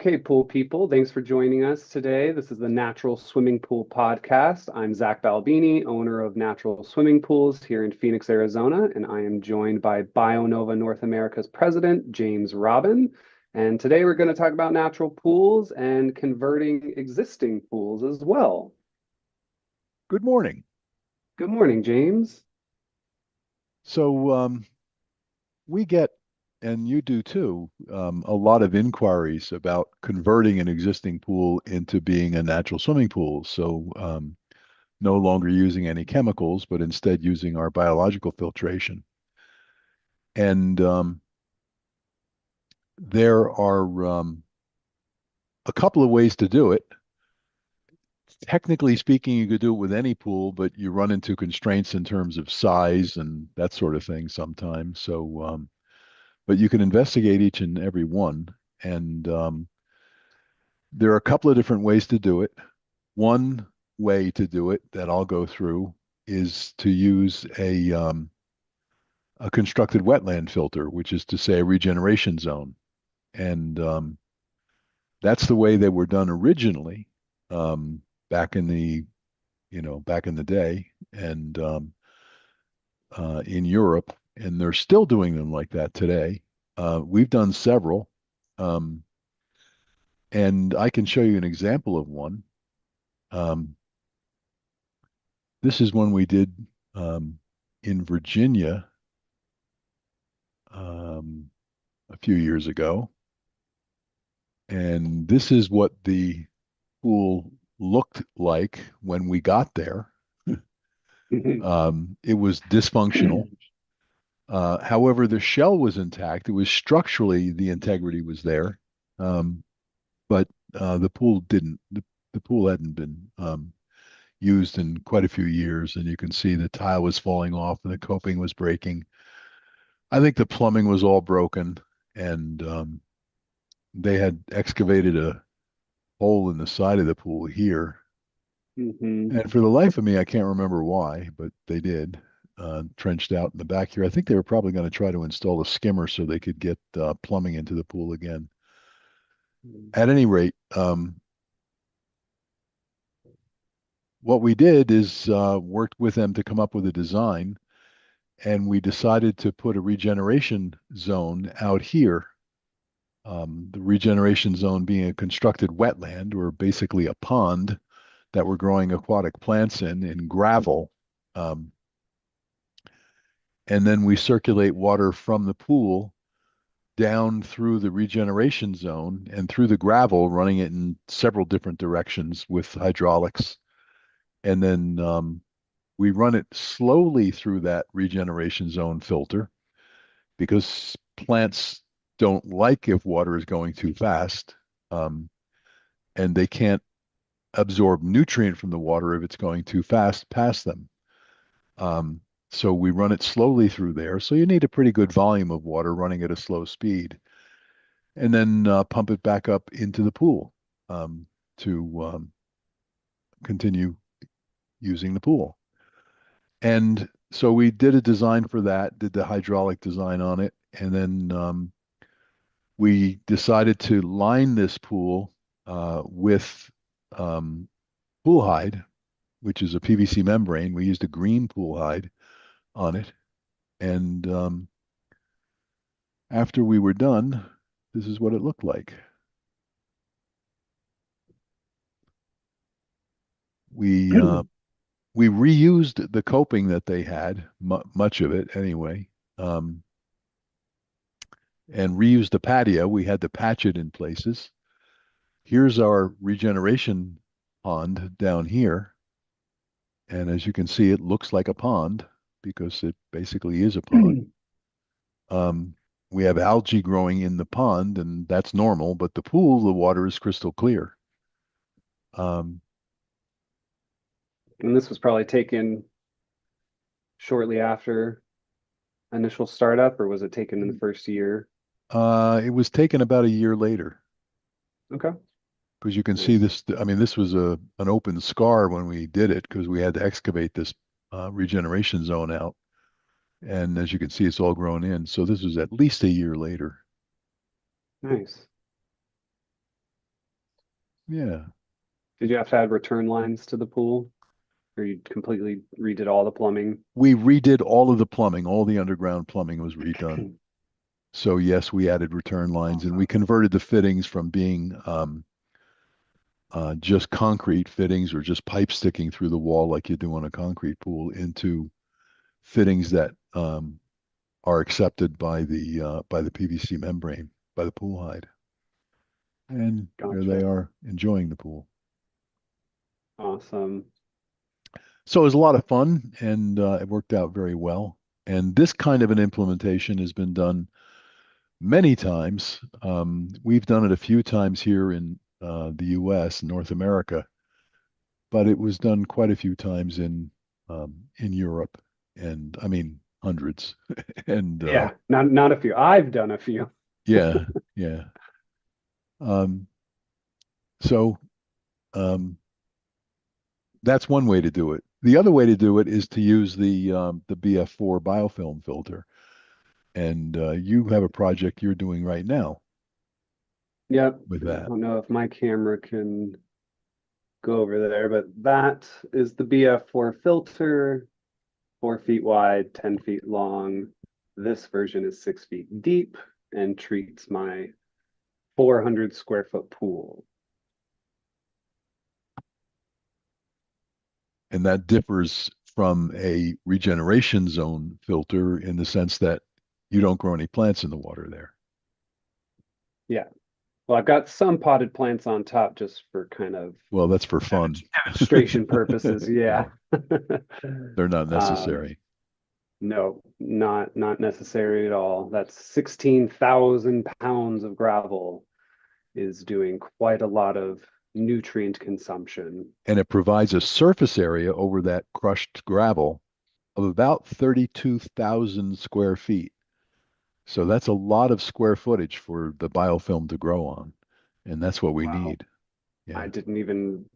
Okay, pool people, thanks for joining us today. This is the Natural Swimming Pool Podcast. I'm Zach Balbini, owner of Natural Swimming Pools here in Phoenix, Arizona, and I am joined by BioNova North America's president, James Robin. And today we're going to talk about natural pools and converting existing pools as well. Good morning. Good morning, James. So we get, and you do too, a lot of inquiries about converting an existing pool into being a natural swimming pool. So no longer using any chemicals, but instead using our biological filtration. And there are a couple of ways to do it. Technically speaking, you could do it with any pool, but you run into constraints in terms of size and that sort of thing sometimes. So but you can investigate each and every one. And there are a couple of different ways to do it. One way to do it that I'll go through is to use a constructed wetland filter, which is to say a regeneration zone. And that's the way they were done originally, back in back in the day, and in Europe, and they're still doing them like that today. We've done several. Um, And I can show you an example of one. Um, this is one we did in Virginia um, a few years ago. And this is what the pool looked like when we got there. It was dysfunctional. However, the shell was intact. It was structurally, the integrity was there. Um, but the pool didn't. The pool hadn't been used in quite a few years, and you can see the tile was falling off and the coping was breaking. I think the plumbing was all broken, and they had excavated a hole in the side of the pool here. Mhm. And for the life of me, I can't remember why, but they did. Trenched out in the back here. I think they were probably going to try to install a skimmer so they could get plumbing into the pool again. At any rate, what we did is worked with them to come up with a design, and we decided to put a regeneration zone out here. The regeneration zone being a constructed wetland, or basically a pond that we're growing aquatic plants in gravel. Um, and then we circulate water from the pool down through the regeneration zone and through the gravel, running it in several different directions with hydraulics. And then we run it slowly through that regeneration zone filter because plants don't like if water is going too fast, um, and they can't absorb nutrient from the water if it's going too fast past them. Um, so we run it slowly through there. So you need a pretty good volume of water running at a slow speed, and then pump it back up into the pool to continue using the pool. And so we did a design for that, did the hydraulic design on it, and then we decided to line this pool with um, pool hide, which is a PVC membrane. We used a green pool hide on it. And after we were done, this is what it looked like. We we reused the coping that they had, much of it anyway, um, and reused the patio. We had to patch it in places. Here's our regeneration pond down here. And as you can see, it looks like a pond because it basically is a pond. Um, we have algae growing in the pond, and that's normal, but the pool, the water is crystal clear. Um, And this was probably taken shortly after initial startup, or was it taken in the first year? it was taken about a year later Okay, because you can see nice. this. I mean, this was an open scar when we did it because we had to excavate this regeneration zone out. And as you can see, it's all grown in. So this was at least a year later. Nice. Yeah. Did you have to add return lines to the pool, or you completely redid all the plumbing? We redid all of the plumbing. All the underground plumbing was redone. So yes, we added return lines and we Awesome. converted the fittings from being just concrete fittings or just pipe sticking through the wall like you do on a concrete pool into fittings that are accepted by the PVC membrane, by the pool hide. And there they Gotcha. are enjoying the pool. Awesome. So it was a lot of fun and it worked out very well. And this kind of an implementation has been done many times. We've done it a few times here in the US, North America, but it was done quite a few times in Europe, and I mean hundreds. And Yeah, not a few. I've done a few. yeah, yeah. Um, so um, that's one way to do it. The other way to do it is to use the BF4 biofilm filter, and you have a project you're doing right now Yep. with I that. don't know if my camera can go over there, but that is the BF4 filter, 4 feet wide, 10 feet long. This version is 6 feet deep and treats my 400 square foot pool. And that differs from a regeneration zone filter in the sense that you don't grow any plants in the water there. Yeah. Well, I've got some potted plants on top just for kind of Well, that's for fun. demonstration purposes. Yeah, Yeah. they're not Um, necessary. no, not necessary at all. That's 16,000 pounds of gravel is doing quite a lot of nutrient consumption. And it provides a surface area over that crushed gravel of about 32,000 square feet. So that's a lot of square footage for the biofilm to grow on. And that's what we Wow. need. I Yeah. didn't even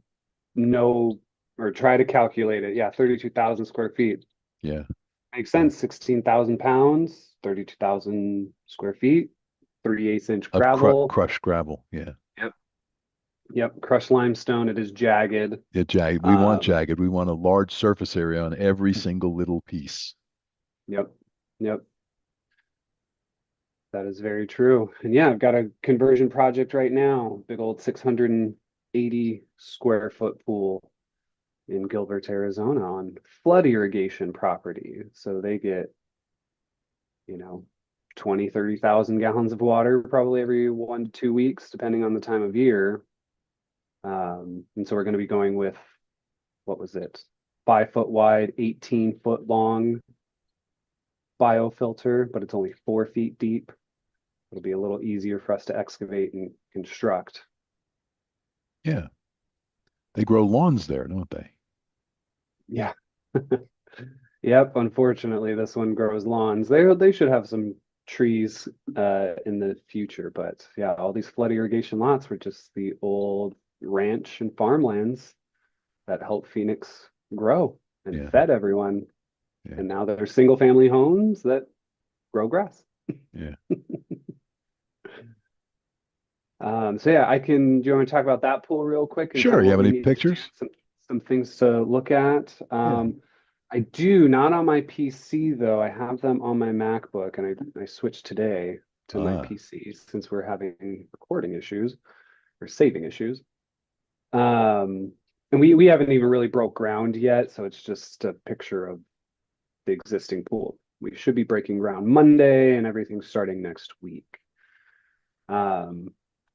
know or try to calculate it. Yeah, 32,000 square feet. Yeah. Makes Yeah. sense. 16,000 pounds, 32,000 square feet, 3/8 inch Of gravel. crushed gravel. Yeah. Yep. Yep. Crushed limestone. It is jagged. Yeah, jagged. We want Um, jagged. We want a large surface area on every single little piece. yep. Yep. That is very true. And yeah, I've got a conversion project right now, big old 680 square foot pool in Gilbert, Arizona on flood irrigation property. So they get, you know, 20, 30,000 gallons of water probably every 1 to 2 weeks, depending on the time of year. And so we're going to be going with, what was it? 5 foot wide, 18 foot long biofilter, but it's only 4 feet deep. It'll be a little easier for us to excavate and construct. Yeah. They grow lawns there, don't they? Yeah. Yep. Unfortunately, this one grows lawns. They should have some trees in the future, but yeah, all these flood irrigation lots were just the old ranch and farmlands that helped Phoenix grow and Yeah. fed everyone. Yeah. And now they're single family homes that grow grass. Yeah. So yeah, do you want to talk about that pool real quick and kind Sure. of You what have we any need to do, pictures? some things to look at. Yeah. I do not on my PC though. I have them on my MacBook, and I switched today to my Ah, PC since we're having recording issues or saving issues. Um, and we haven't even really broke ground yet, so it's just a picture of the existing pool. We should be breaking ground Monday, and everything starting next week. Um,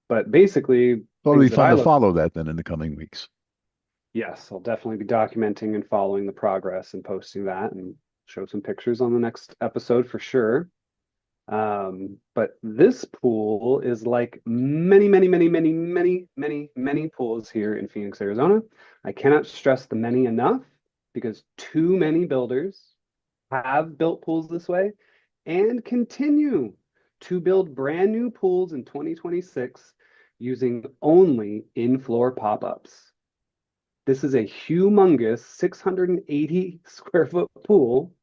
but basically, well, it'll be things that fun I to look, follow that then in the coming weeks. yes, I'll definitely be documenting and following the progress and posting that and show some pictures on the next episode for sure. But this pool is like many pools here in Phoenix, Arizona. I cannot stress the many enough because too many builders have built pools this way and continue to build brand new pools in 2026 using only in-floor pop-ups. This is a humongous 680 square foot pool.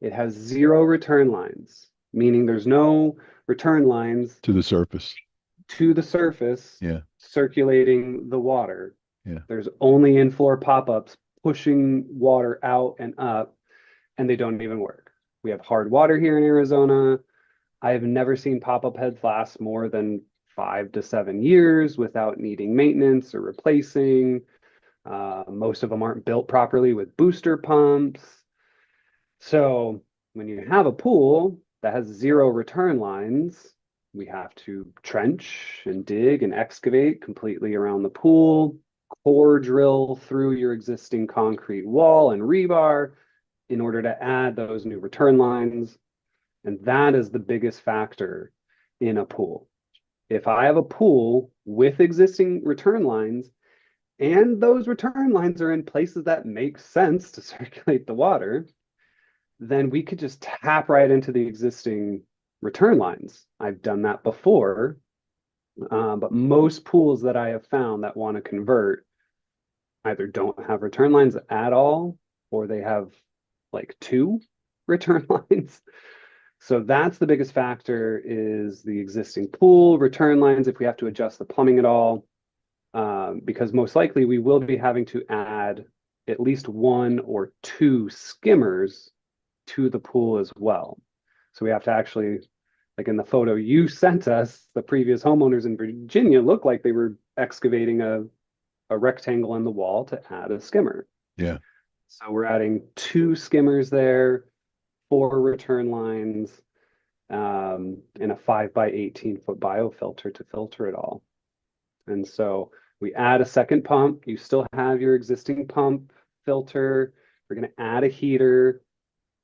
It has zero return lines, meaning there's no return lines To the surface. to the surface, Yeah. circulating the water. Yeah. There's only in-floor pop-ups pushing water out and up, and they don't even work. We have hard water here in Arizona. I have never seen pop-up heads last more than 5 to 7 years without needing maintenance or replacing. Most of them aren't built properly with booster pumps. So when you have a pool that has zero return lines, we have to trench and dig and excavate completely around the pool, core drill through your existing concrete wall and rebar in order to add those new return lines. And that is the biggest factor in a pool. If I have a pool with existing return lines and those return lines are in places that make sense to circulate the water, then we could just tap right into the existing return lines. I've done that before, but most pools that I have found that want to convert either don't have return lines at all, or they have like two return lines. So that's the biggest factor is the existing pool, return lines, if we have to adjust the plumbing at all, because most likely we will be having to add at least one or two skimmers to the pool as well. So we have to actually, like in the photo you sent us, the previous homeowners in Virginia looked like they were excavating a rectangle in the wall to add a skimmer. Yeah. So we're adding two skimmers there, four return lines, and a 5 by 18 foot biofilter to filter it all. And so we add a second pump. You still have your existing pump filter. We're going to add a heater.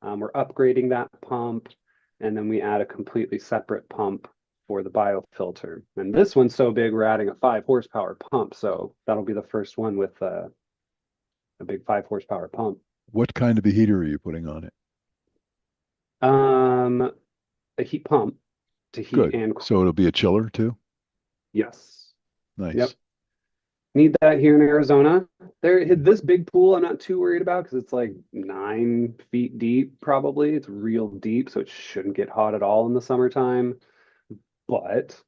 We're upgrading that pump. And then we add a completely separate pump for the biofilter. And this one's so big, we're adding a 5 horsepower pump. So that'll be the first one with a big 5 horsepower pump. What kind of a heater are you putting on it? A heat pump to heat Good. and cool. So it'll be a chiller too? Yes. Nice. Yep. Need that here in Arizona. This big pool I'm not too worried about because it's like 9 feet deep, probably. It's real deep, so it shouldn't get hot at all in the summertime. But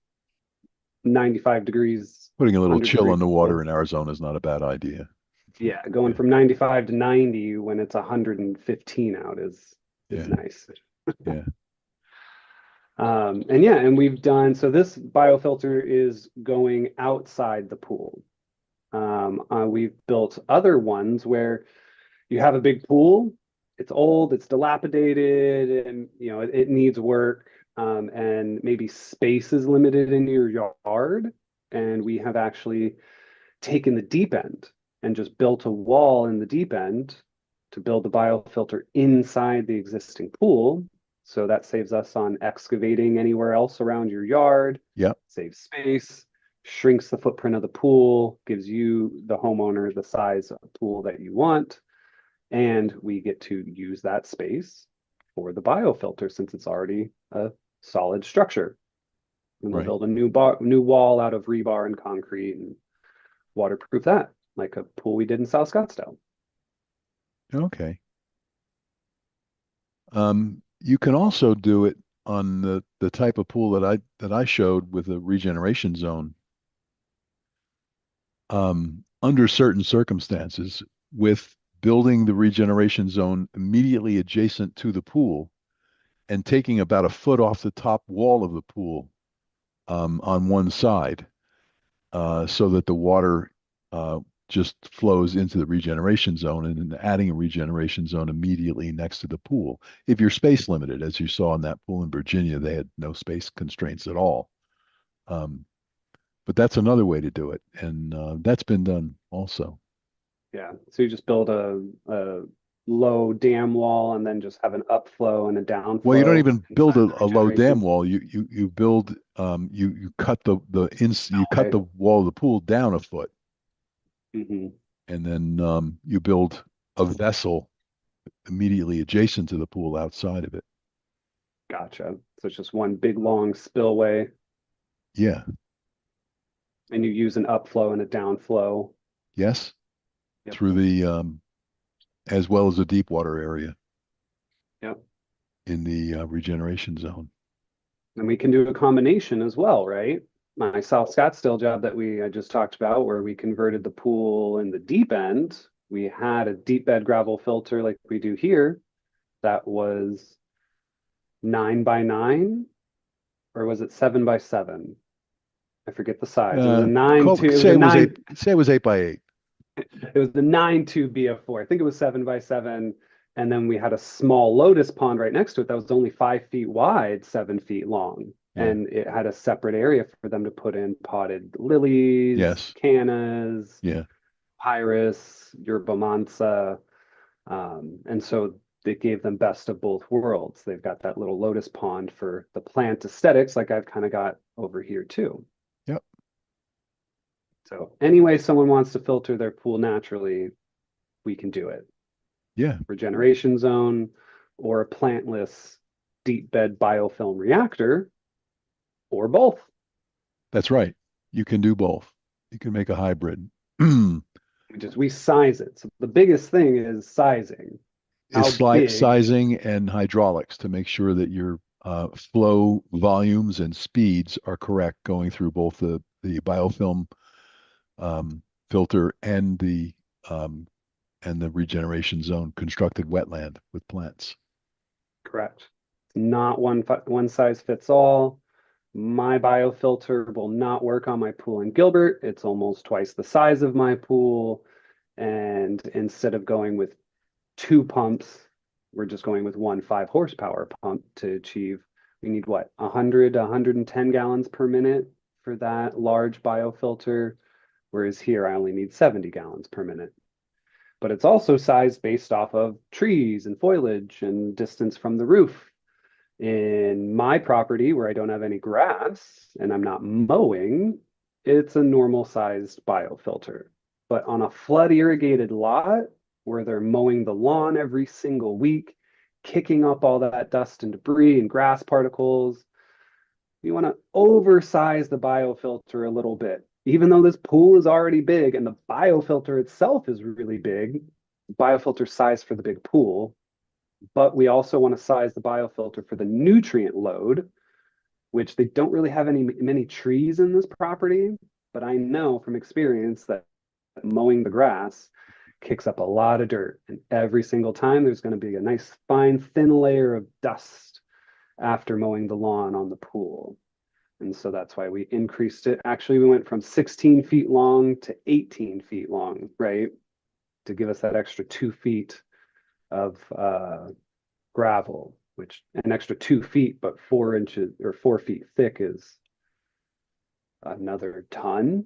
95 degrees, Putting a little 100 chill degrees. in the water in Arizona is not a bad idea. Yeah, going Yeah. from 95 to 90 when it's 115 out is Yeah. nice. Yeah. And we've done so this biofilter is going outside the pool. We've built other ones where you have a big pool, it's old, it's dilapidated, and it needs work, and maybe space is limited in your yard. And we have actually taken the deep end and just built a wall in the deep end to build the biofilter inside the existing pool. So that saves us on excavating anywhere else around your yard. Yep. Saves space, shrinks the footprint of the pool, gives you, the homeowner, the size of pool that you want. And we get to use that space for the biofilter since it's already a solid structure. And we'll Right. build a new wall out of rebar and concrete and waterproof that, like a pool we did in South Scottsdale. Okay. You can also do it on the type of pool that I showed with a regeneration zone. Under certain circumstances, with building the regeneration zone immediately adjacent to the pool and taking about a foot off the top wall of the pool on one side, so that the water just flows into the regeneration zone, and then adding a regeneration zone immediately next to the pool. If you're space limited, as you saw in that pool in Virginia, they had no space constraints at all. But that's another way to do it, and that's been done also. Yeah. So you just build a low dam wall and then just have an upflow and a downflow. Well, you don't even build inside the a low dam regeneration. wall. You build you cut you cut Okay. the wall of the pool down a foot, Mhm. and then you build a vessel immediately adjacent to the pool outside of it. Gotcha. So it's just one big long spillway, Yeah. and you use an upflow and a downflow. Yes. Yep. Through the as well as the deep water area Yep. in the regeneration zone. And we can do a combination as well, right? my South Scottsdale job that I just talked about, where we converted the pool in the deep end, we had a deep bed gravel filter like we do here that was 9 by 9, or was it 7 by 7? I forget the size. It was a nine two. It was Say a it was nine. eight. Say it was 8 by 8. It was the 9-2 BF4. I think it was 7 by 7. And then we had a small lotus pond right next to it that was only 5 feet wide, 7 feet long. Yeah. And it had a separate area for them to put in potted lilies, Yes. cannas, Yeah. iris, yerba mansa. And so it gave them best of both worlds. They've got that little lotus pond for the plant aesthetics, like I've kind of got over here too. Yep. So anyway, someone wants to filter their pool naturally, we can do it. Yeah. Regeneration zone or a plantless deep bed biofilm reactor, or both. That's right. You can do both. You can make a hybrid. We size it. So the biggest thing is sizing. How big? Sizing and hydraulics to make sure that your flow volumes and speeds are correct going through both the biofilm filter and the regeneration zone constructed wetland with plants. Correct. It's not one size fits all. My biofilter will not work on my pool in Gilbert. It's almost twice the size of my pool. And instead of going with 2 pumps, we're just going with one 5 horsepower pump to achieve. We need what, 100 to 110 gallons per minute for that large biofilter, whereas here I only need 70 gallons per minute. But it's also sized based off of trees and foliage and distance from the roof. In my property, where I don't have any grass and I'm not mowing, it's a normal sized biofilter. But on a flood irrigated lot where they're mowing the lawn every single week, kicking up all that dust and debris and grass particles, you want to oversize the biofilter a little bit. Even though this pool is already big and the biofilter itself is really big, biofilter size for the big pool, but we also want to size the biofilter for the nutrient load, which they don't really have many trees in this property, but I know from experience that mowing the grass kicks up a lot of dirt, and every single time there's going to be a nice fine thin layer of dust after mowing the lawn on the pool. And so that's why we increased it. Actually, we went from 16 feet long to 18 feet long, right? To give us that extra 2 feet of gravel, which an extra 2 feet, but 4 inches or 4 feet thick is another ton,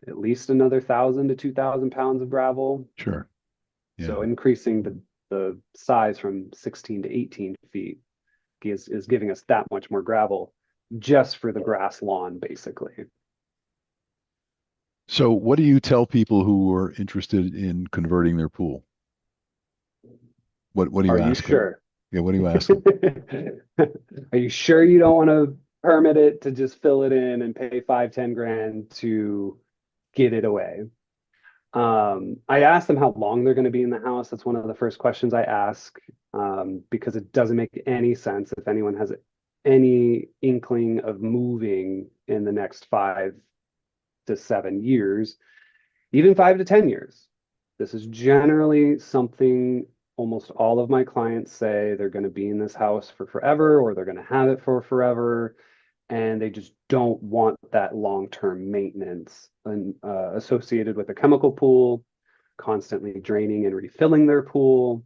at least another 1,000 to 2,000 pounds of gravel. Sure. Yeah. So increasing the size from 16 to 18 feet is giving us that much more gravel just for the grass lawn, basically. So what do you tell people who are interested in converting their pool? What do you Are you ask them? sure? Yeah, what do you ask them? Are you sure you don't want to permit it to just fill it in and pay 5-10 grand to get it away? I asked them how long they're going to be in the house. That's one of the first questions I ask, because it doesn't make any sense if anyone has any inkling of moving in the next 5 to 7 years, even 5 to 10 years. This is generally something almost all of my clients say they're going to be in this house for forever, or they're going to have it for forever, and they just don't want that long-term maintenance associated with a chemical pool, constantly draining and refilling their pool.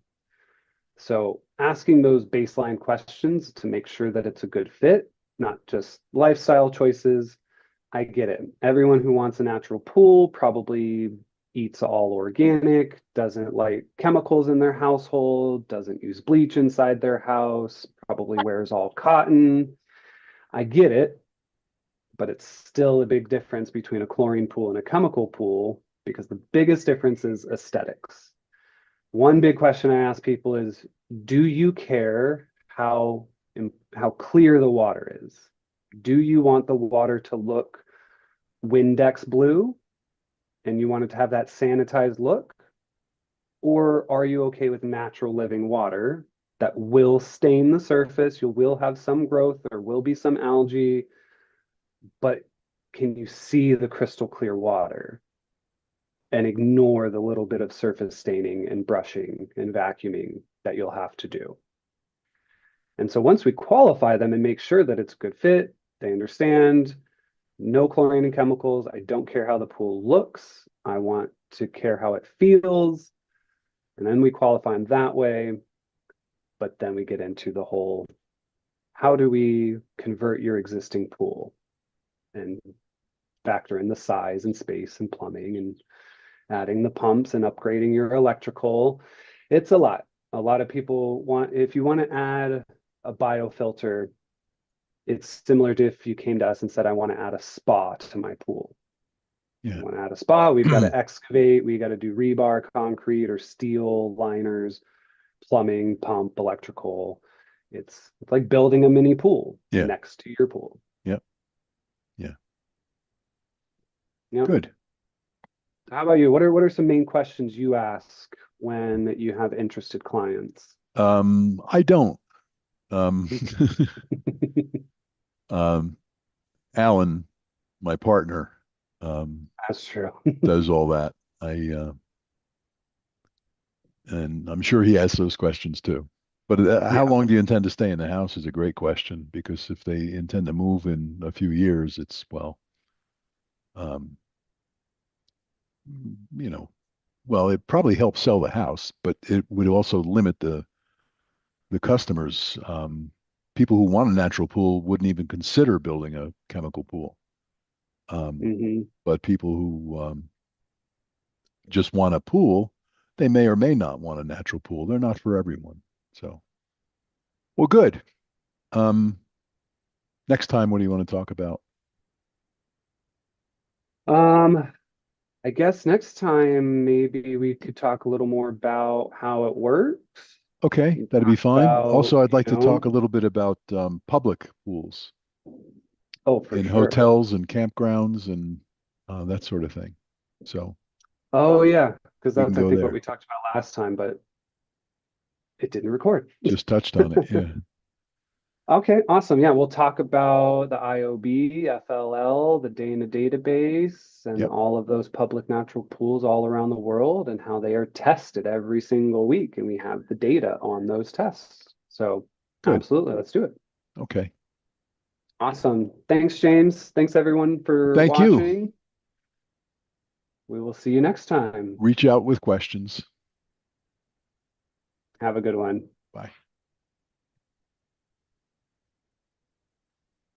So asking those baseline questions to make sure that it's a good fit, not just lifestyle choices. I get it. Everyone who wants a natural pool probably eats all organic, doesn't like chemicals in their household, doesn't use bleach inside their house, probably wears all cotton. I get it, but it's still a big difference between a chlorine pool and a chemical pool, because the biggest difference is aesthetics. One big question I ask people is, do you care how clear the water is? Do you want the water to look Windex blue and you want it to have that sanitized look? Or are you okay with natural living water that will stain the surface? You will have some growth, there will be some algae, but can you see the crystal clear water and ignore the little bit of surface staining and brushing and vacuuming that you'll have to do? And so once we qualify them and make sure that it's a good fit, they understand no chlorine and chemicals. I don't care how the pool looks. I want to care how it feels. And then we qualify them that way. But then we get into the whole, how do we convert your existing pool and factor in the size and space and plumbing and adding the pumps and upgrading your electrical. It's a lot. A lot of people want, if you want to add a biofilter, it's similar to if you came to us and said, I want to add a spa to my pool. Yeah. You want to add a spa, we've got to excavate, we got to do rebar, concrete, or steel liners, plumbing, pump, electrical. It's like building a mini pool Yeah. next to your pool. Yep. Yeah. Yep. Good. How about you? What are some main questions you ask when you have interested clients? I don't. Um, Alan, my partner, That's true. does all that. And I'm sure he asks those questions too. But how Yeah. long do you intend to stay in the house is a great question, because if they intend to move in a few years, it's, well, um, you know, well, it probably helps sell the house, but it would also limit the customers. People who want a natural pool wouldn't even consider building a chemical pool. Hmm. But people who just want a pool, they may or may not want a natural pool. They're not for everyone. So, well, good. Um, Next time, what do you want to talk about? Um, I guess next time maybe we could talk a little more about how it works. Okay, And that'd be talk fine. about, Also, I'd like to talk a little bit about public pools oh, for in sure. hotels and campgrounds and that sort of thing. So Oh, yeah, because we can that's, I go think, what there. we talked about last time, but it didn't record. Just touched on it. Yeah. Okay, awesome. Yeah, we'll talk about the IOB, FLL, the Dana database, and Yep. all of those public natural pools all around the world and how they are tested every single week. And we have the data on those tests. So, Good. absolutely, let's do it. Okay. Awesome. Thanks, James. Thanks, everyone, for Thank you. watching. We will see you next time. Reach out with questions. Have a good one. Bye.